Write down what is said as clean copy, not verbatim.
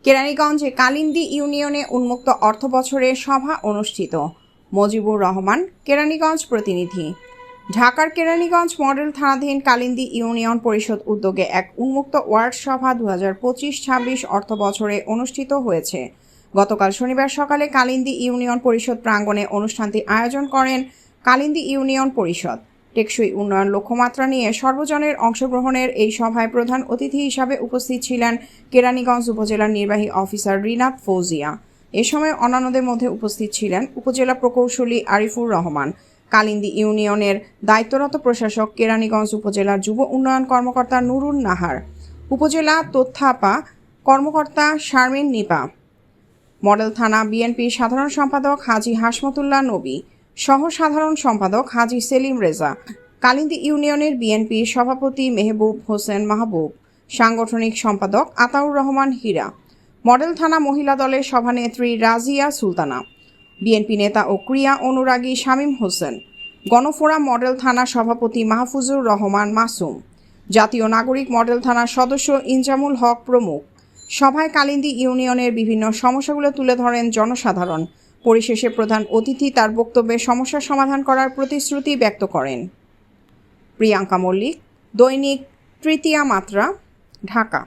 কেরানীগঞ্জে কালিন্দী ইউনিয়নে উন্মুক্ত অর্থ বছরের সভা অনুষ্ঠিত। মজিবুর রহমান, কেরানীগঞ্জ প্রতিনিধি। ঢাকার কেরানীগঞ্জ মডেল থানাধীন কালিন্দী ইউনিয়ন পরিষদ উদ্যোগে এক উন্মুক্ত ওয়ার্ড সভা 2025-26 অর্থ বছরে অনুষ্ঠিত হয়েছে। গতকাল শনিবার সকালে কালিন্দী ইউনিয়ন পরিষদ প্রাঙ্গণে অনুষ্ঠানটি আয়োজন করেন কালিন্দী ইউনিয়ন পরিষদ। টেকসই উন্নয়ন লক্ষ্যমাত্রা নিয়ে সর্বজনের অংশগ্রহণের এই সভায় প্রধান অতিথি হিসাবে উপস্থিত ছিলেন কেরানীগঞ্জ উপজেলার নির্বাহী অফিসার রিনাত ফৌজিয়া। এ সময় অন্যান্যদের মধ্যে উপস্থিত ছিলেন উপজেলা প্রকৌশলী আরিফুর রহমান, কালিন্দী ইউনিয়নের দায়িত্বরত প্রশাসক কেরানীগঞ্জ উপজেলার যুব উন্নয়ন কর্মকর্তা নুরুন নাহার, উপজেলা তথ্যাপা কর্মকর্তা শারমিন নিপা, মডেল থানা বিএনপির সাধারণ সম্পাদক হাজী হাসমতুল্লাহ নবী, সহ সাধারণ সম্পাদক হাজী সেলিম রেজা, কালিন্দী ইউনিয়নের বিএনপির সভাপতি মেহবুব হোসেন মাহবুব, সাংগঠনিক সম্পাদক আতাউর রহমান হীরা, মডেল থানা মহিলা দলের সভানেত্রী রাজিয়া সুলতানা, বিএনপি নেতা ও ক্রীড়া অনুরাগী শামীম হোসেন, গণফোরাম মডেল থানা সভাপতি মাহফুজুর রহমান মাসুম, জাতীয় নাগরিক মডেল থানার সদস্য ইনজামুল হক প্রমুখ। সভায় কালিন্দী ইউনিয়নের বিভিন্ন সমস্যাগুলো তুলে ধরেন জনসাধারণ। পরিশেষে প্রধান অতিথি তার বক্তব্যে সমস্যা সমাধান করার প্রতিশ্রুতি ব্যক্ত করেন। প্রিয়াঙ্কা মল্লিক, দৈনিক তৃতীয়া মাত্রা, ঢাকা।